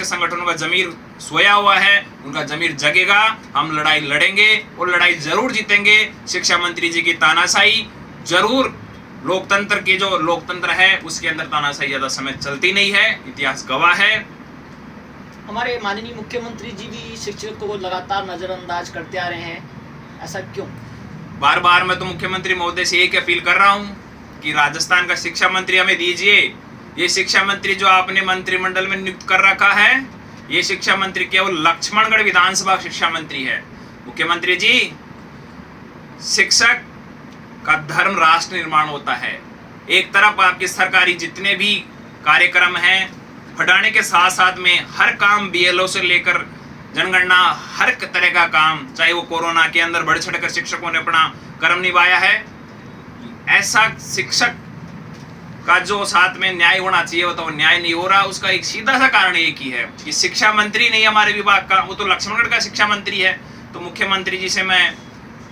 संगठनों का जमीर सोया हुआ है, उनका जमीर जगेगा, हम लड़ाई लड़ेंगे और लड़ाई जरूर जीतेंगे। शिक्षा मंत्री जी की तानाशाही जरूर, लोकतंत्र की जो लोकतंत्र है उसके अंदर तानाशाही ज्यादा समय चलती नहीं है, इतिहास गवाह है। हमारे माननीय मुख्यमंत्री जी भी शिक्षकों को लगातार नजरअंदाज करते आ रहे हैं, ऐसा क्यों? बार बार मैं तो मुख्यमंत्री महोदय से एक अपील कर रहा हूँ कि राजस्थान का शिक्षा मंत्री हमें दीजिए। ये शिक्षा मंत्री जो आपने मंत्रिमंडल में नियुक्त कर रखा है, ये शिक्षा मंत्री केवल लक्ष्मणगढ़ विधानसभा शिक्षा मंत्री है। मुख्यमंत्री जी, शिक्षक का धर्म राष्ट्र निर्माण होता है। एक तरफ आपकी सरकारी जितने भी कार्यक्रम हैं हटाने के साथ साथ में हर काम बीएलओ से लेकर जनगणना, हर तरह का काम, चाहे वो कोरोना के अंदर बढ़ चढ़कर शिक्षकों ने अपना कर्म निभाया है। ऐसा शिक्षक का जो साथ में न्याय होना चाहिए वो तो न्याय नहीं हो रहा। उसका एक सीधा सा कारण एक ही है कि शिक्षा मंत्री नहीं हमारे विभाग का, वो तो लक्ष्मणगढ़ का शिक्षा मंत्री है। तो मुख्यमंत्री जी से मैं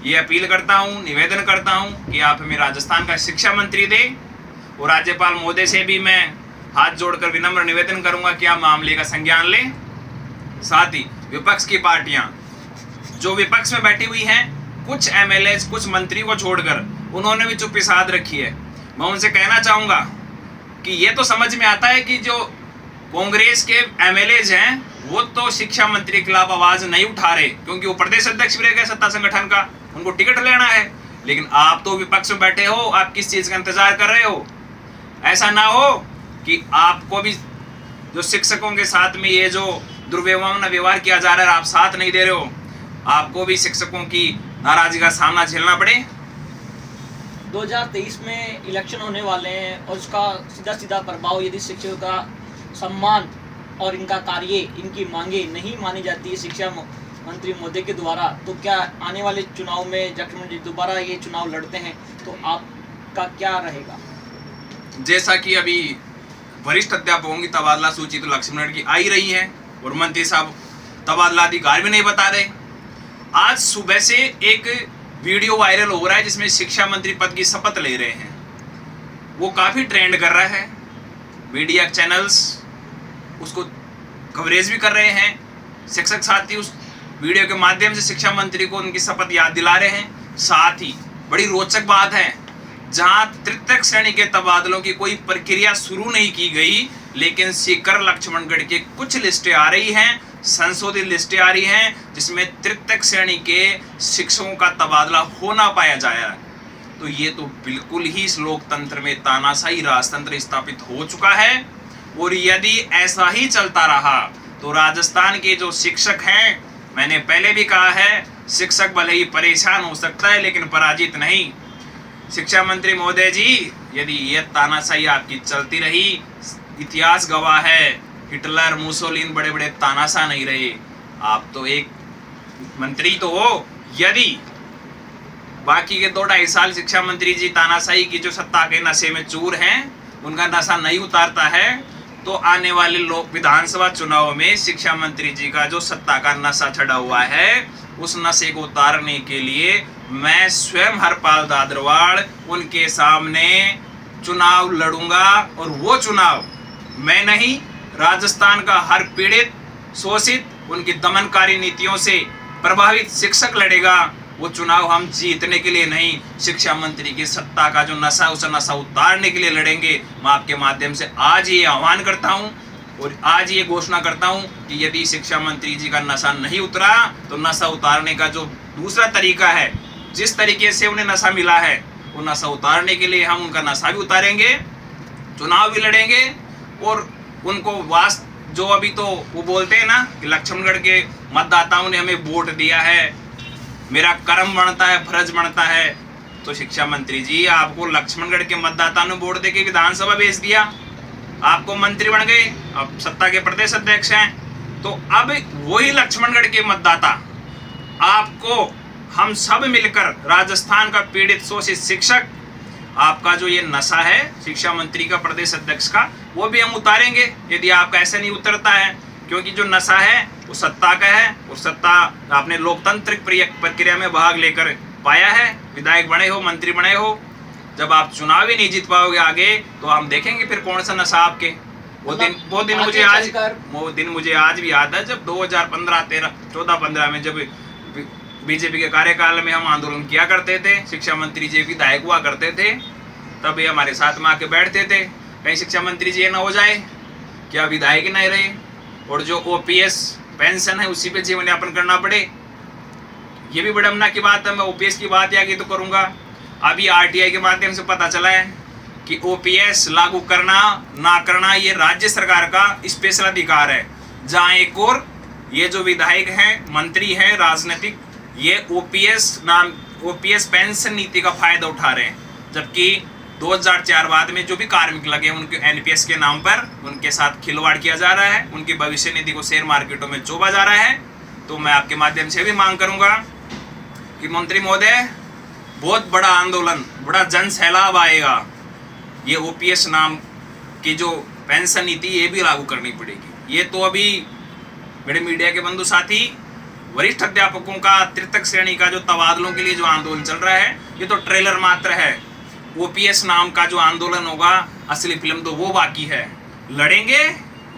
ये अपील करता हूँ, निवेदन करता हूँ कि आप हमें राजस्थान का शिक्षा मंत्री दें। और राज्यपाल महोदय से भी मैं हाथ जोड़कर विनम्र निवेदन करूंगा कि आप मामले का संज्ञान लें। साथ ही विपक्ष की पार्टियां जो विपक्ष में बैठी हुई हैं, कुछ एमएलए, कुछ मंत्री को छोड़कर उन्होंने भी चुप्पी साध रखी है। मैं उनसे कहना चाहूंगा कि ये तो समझ में आता है कि जो कांग्रेस के एमएलए हैं वो तो शिक्षा मंत्री के खिलाफ आवाज नहीं उठा रहे, क्योंकि वो प्रदेश अध्यक्ष भी रह गए सत्ता संगठन का, उनको टिकट लेना है। लेकिन आप तो विपक्ष में बैठे हो, आप किस चीज का इंतजार कर रहे हो? ऐसा ना हो कि आपको भी जो शिक्षकों के साथ में ये जो दुर्व्यवहार व्यवहार किया जा रहा है, आप साथ नहीं दे रहे हो, आपको भी शिक्षकों की नाराजगी का सामना झेलना पड़े। 2023 में इलेक्शन होने वाले हैं और उसका सीधा सीधा प्रभाव यदि शिक्षकों का सम्मान और इनका कार्य, इनकी मांगे नहीं मानी जाती है शिक्षा मंत्री महोदय के द्वारा, तो क्या आने वाले चुनाव में जब दोबारा ये चुनाव लड़ते हैं तो आपका क्या रहेगा? जैसा कि अभी वरिष्ठ अध्यापकों की तबादला सूची तो लक्ष्मणगढ़ की आई रही है और मंत्री साहब तबादला अधिकारी भी नहीं बता रहे। आज सुबह से एक वीडियो वायरल हो रहा है जिसमें शिक्षा मंत्री पद की शपथ ले रहे हैं, वो काफी ट्रेंड कर रहा है। मीडिया चैनल्स उसको कवरेज भी कर रहे हैं। शिक्षक साथी उस वीडियो के माध्यम से शिक्षा मंत्री को उनकी शपथ याद दिला रहे हैं। साथ ही बड़ी रोचक बात है, जहां तृतीय श्रेणी के तबादलों की कोई प्रक्रिया शुरू नहीं की गई, लेकिन सीकर लक्ष्मणगढ़ के कुछ लिस्टें आ रही हैं, संशोधित लिस्टें आ रही हैं जिसमें तृतीय श्रेणी के शिक्षकों का तबादला हो ना पाया जाए। तो ये तो बिल्कुल ही इस लोकतंत्र में तानाशाही राजतंत्र स्थापित हो चुका है। और यदि ऐसा ही चलता रहा तो राजस्थान के जो शिक्षक हैं, मैंने पहले भी कहा है, शिक्षक भले ही परेशान हो सकता है लेकिन पराजित नहीं। शिक्षा मंत्री महोदय जी, यदि ये तानाशाही आपकी चलती रही, इतिहास गवाह है, हिटलर, मुसोलिन बड़े बड़े तानाशाह नहीं रहे। आप तो एक मंत्री तो हो। यदि बाकी के 2-2.5 साल शिक्षा मंत्री जी तानाशाही की जो सत्ता के नशे में चूर हैं, उनका नशा नहीं उतारता है, तो आने वाले लोक विधानसभा चुनाव में शिक्षा मंत्री जी का जो सत्ता का नशा चढ़ा हुआ है, उस नशे को उतारने के लिए मैं स्वयं हरपाल दादरवाड़ उनके सामने चुनाव लड़ूंगा। और वो चुनाव मैं नहीं, राजस्थान का हर पीड़ित, शोषित, उनकी दमनकारी नीतियों से प्रभावित शिक्षक लड़ेगा। वो चुनाव हम जीतने के लिए नहीं, शिक्षा मंत्री की सत्ता का जो नशा, उस नशा उतारने के लिए लड़ेंगे। मैं आपके माध्यम से आज ये आह्वान करता हूँ और आज ये घोषणा करता हूँ कि यदि शिक्षा मंत्री जी का नशा नहीं उतरा तो नशा उतारने का जो दूसरा तरीका है, जिस तरीके से उन्हें नशा मिला है, वो नशा उतारने के लिए हम उनका नशा भी उतारेंगे, चुनाव भी लड़ेंगे। और उनको जो अभी तो वो बोलते हैं ना कि लक्ष्मणगढ़ के मतदाताओं ने हमें वोट दिया है, मेरा कर्म बनता है, फर्ज बनता है। तो शिक्षा मंत्री जी, आपको लक्ष्मणगढ़ के मतदाताओं ने वोट देके विधानसभा भेज दिया, आपको मंत्री बन गए, अब सत्ता के प्रदेश अध्यक्ष हैं। तो अब वही लक्ष्मणगढ़ के मतदाता आपको, हम सब मिलकर राजस्थान का पीड़ित शोषित शिक्षक, आपका जो ये नशा है शिक्षा मंत्री का, प्रदेश अध्यक्ष का, वो भी हम उतारेंगे यदि आपका ऐसा नहीं उतरता है। क्योंकि जो नशा है वो सत्ता का है, और सत्ता आपने लोकतांत्रिक प्रक्रिया में भाग लेकर पाया है, विधायक बने हो, मंत्री बने हो। जब आप चुनाव ही नहीं जीत पाओगे आगे, तो हम देखेंगे फिर कौन सा नशा आपके वो दिन मुझे आज भी याद है, जब 2015 13 14 15 में जब बीजेपी के कार्यकाल में हम आंदोलन किया करते थे, शिक्षा मंत्री जी विधायक हुआ करते थे, तब ये हमारे साथ में आके बैठते थे। कहीं शिक्षा मंत्री जी ये ना हो जाए क्या विधायक ही नहीं रहे और जो ओपीएस पेंशन है उसी पे जीवन यापन करना पड़े। ये भी विडम्बना की बात है। मैं ओपीएस की बात आगे तो करूंगा। अभी आरटीआई के माध्यम से पता चला है कि ओपीएस लागू करना ना करना ये राज्य सरकार का स्पेशल अधिकार है, जहां एक और ये जो विधायक हैं, मंत्री हैं राजनीतिक, ये ओपीएस पेंशन नीति का फायदा उठा रहे हैं, जबकि 2004 बाद में जो भी कार्मिक लगे उनके एनपीएस के नाम पर उनके साथ खिलवाड़ किया जा रहा है, उनकी भविष्य निधि को शेयर मार्केटों में चोबा जा रहा है। तो मैं आपके माध्यम से भी मांग करूंगा कि मंत्री महोदय, बहुत बड़ा आंदोलन, बड़ा जन सैलाब आएगा, ये ओपीएस नाम की जो पेंशन नीति ये भी लागू करनी पड़ेगी। ये तो अभी मेरे मीडिया के बंधु साथी, वरिष्ठ अध्यापकों का तृतीय श्रेणी का जो तबादलों के लिए जो आंदोलन चल रहा है, ये तो ट्रेलर मात्र है। ओपीएस नाम का जो आंदोलन होगा, असली फिल्म तो वो बाकी है। लड़ेंगे,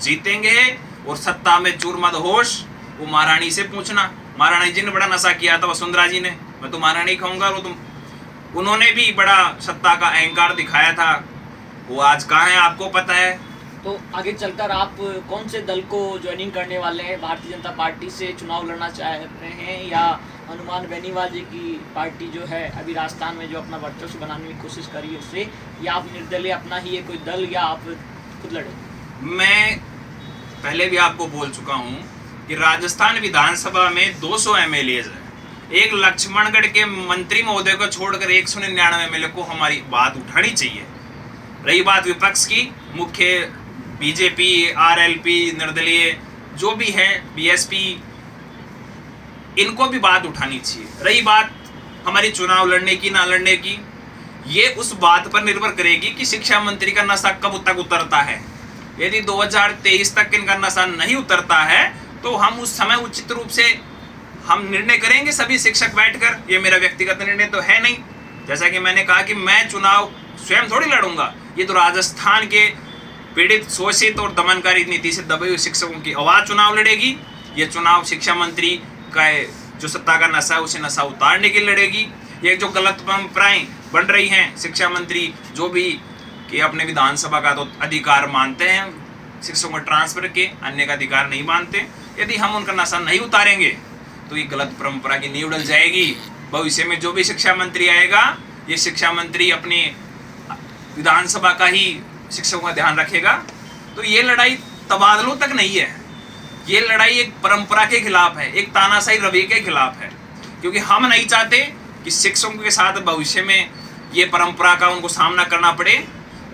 जीतेंगे और सत्ता में चूर मत होश। वो महारानी से पूछना, महारानी जी ने बड़ा नशा किया था वसुंधरा जी ने, मैं तो महारानी कहूंगा। वो तो उन्होंने भी बड़ा सत्ता का अहंकार दिखाया था, वो आज कहाँ है आपको पता है। तो आगे चलकर आप कौन से दल को ज्वाइनिंग करने वाले हैं? भारतीय जनता पार्टी से चुनाव लड़ना चाह रहे हैं या हनुमान बेनीवाल जी की पार्टी जो है अभी राजस्थान में जो अपना वर्चस्व बनाने की कोशिश करी है उससे, या आप निर्दलीय अपना ही है कोई दल, या आप खुद लड़े? मैं पहले भी आपको बोल चुका हूँ कि राजस्थान विधानसभा में 200 एमएलएज है। एक लक्ष्मणगढ़ के मंत्री महोदय को छोड़कर 199 एमएलए को हमारी बात उठानी चाहिए। रही बात विपक्ष की, मुख्य बीजेपी, आरएलपी, निर्दलीय जो भी है, बीएसपी, इनको भी बात उठानी चाहिए। रही बात हमारी चुनाव लड़ने की ना लड़ने की, ये उस बात पर निर्भर करेगी कि शिक्षा मंत्री का नशा कब तक उतरता है। यदि 2023 तक इनका नशा नहीं उतरता है तो हम उस समय उचित रूप से हम निर्णय करेंगे सभी शिक्षक बैठकर। ये मेरा व्यक्तिगत निर्णय तो है नहीं। जैसा कि मैंने कहा कि मैं चुनाव स्वयं थोड़ी लड़ूंगा, ये तो राजस्थान के पीड़ित, शोषित और दमनकारी नीति से दबे हुए शिक्षकों की आवाज चुनाव लड़ेगी। ये चुनाव शिक्षा मंत्री का जो सत्ता का नशा है उसे नशा उतारने के लिए लड़ेगी। ये जो गलत परंपराएं बन रही हैं, शिक्षा मंत्री जो भी कि अपने विधानसभा का तो अधिकार मानते हैं शिक्षकों को ट्रांसफर के, अन्य का अधिकार नहीं मानते। यदि हम उनका नशा नहीं उतारेंगे तो ये गलत परंपरा की नींव डल जाएगी। भविष्य में जो भी शिक्षा मंत्री आएगा, ये शिक्षा मंत्री अपने विधानसभा का ही शिक्षकों का ध्यान रखेगा। तो ये लड़ाई तबादलों तक नहीं है, ये लड़ाई एक परंपरा के खिलाफ है, एक तानाशाही रवैये के खिलाफ है। क्योंकि हम नहीं चाहते कि शिक्षकों के साथ भविष्य में ये परंपरा का उनको सामना करना पड़े।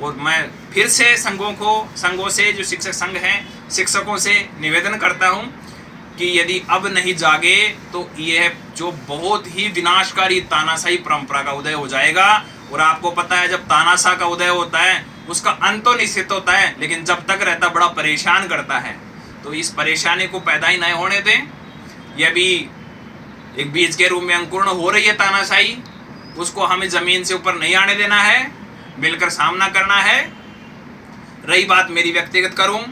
और मैं फिर से संघों से जो शिक्षक संघ हैं, शिक्षकों से निवेदन करता हूँ कि यदि अब नहीं जागे तो यह जो बहुत ही विनाशकारी तानाशाही परंपरा का उदय हो जाएगा। और आपको पता है, जब तानाशाह का उदय होता है उसका अंत तो निश्चित होता है, लेकिन जब तक रहता बड़ा परेशान करता है। तो इस परेशानी को पैदा ही नहीं होने दें। यह भी एक बीज के रूप में अंकुरण हो रही है तानाशाही, उसको हमें जमीन से ऊपर नहीं आने देना है, मिलकर सामना करना है। रही बात मेरी व्यक्तिगत करूं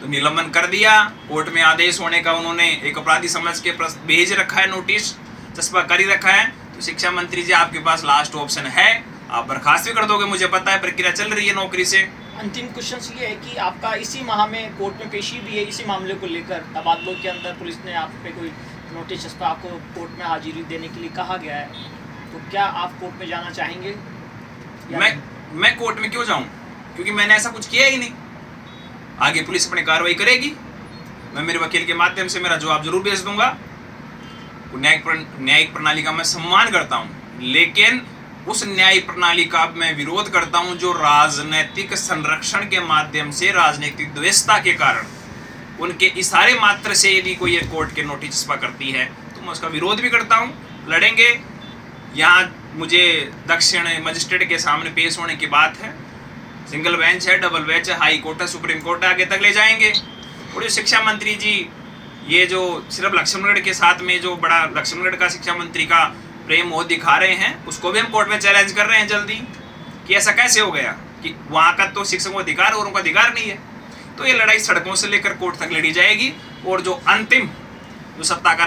तो निलंबन कर दिया, कोर्ट में आदेश होने का उन्होंने एक अपराधी समझ के भेज रखा है, नोटिस चस्पा कर ही रखा है। तो शिक्षा मंत्री जी आपके पास लास्ट ऑप्शन है, आप बर्खास्त भी कर दोगे, मुझे पता है प्रक्रिया चल रही है नौकरी से। अंतिम क्वेश्चन ये है कि आपका इसी माह में कोर्ट में पेशी भी है इसी मामले को लेकर। तबादलों के अंदर पुलिस ने आप पे कोई नोटिस चस्पा, आपको कोर्ट में हाजिरी देने के लिए कहा गया है, तो क्या आप कोर्ट में जाना चाहेंगे? मैं कोर्ट में क्यों जाऊं, क्योंकि मैंने ऐसा कुछ किया ही नहीं। आगे पुलिस अपनी कार्रवाई करेगी, मैं मेरे वकील के माध्यम से मेरा जवाब जरूर भेज दूंगा। न्यायिक प्रणाली का मैं सम्मान करता हूं, लेकिन उस न्यायिक प्रणाली का मैं विरोध करता हूं जो राजनीतिक संरक्षण के माध्यम से, राजनीतिक द्वेषता के कारण, उनके इशारे मात्र से यदि कोई कोर्ट के नोटिस चस्पा करती है तो मैं उसका विरोध भी करता हूं। लड़ेंगे। यहाँ मुझे दक्षिण मजिस्ट्रेट के सामने पेश होने की बात है, सिंगल बेंच है, डबल बेंच है, हाई कोर्ट है, सुप्रीम कोर्ट है, आगे तक ले जाएंगे। और ये शिक्षा मंत्री जी, ये जो सिर्फ लक्ष्मणगढ़ के साथ में जो बड़ा लक्ष्मणगढ़ का शिक्षा मंत्री का प्रेम मोह दिखा रहे हैं, उसको भी हम कोर्ट में चैलेंज कर रहे हैं जल्दी कि ऐसा कैसे हो गया कि वहाँ का तो शिक्षकों को अधिकार और उनका अधिकार नहीं है। तो ये लड़ाई सड़कों से लेकर कोर्ट तक लड़ी जाएगी और जो अंतिम जो सत्ता का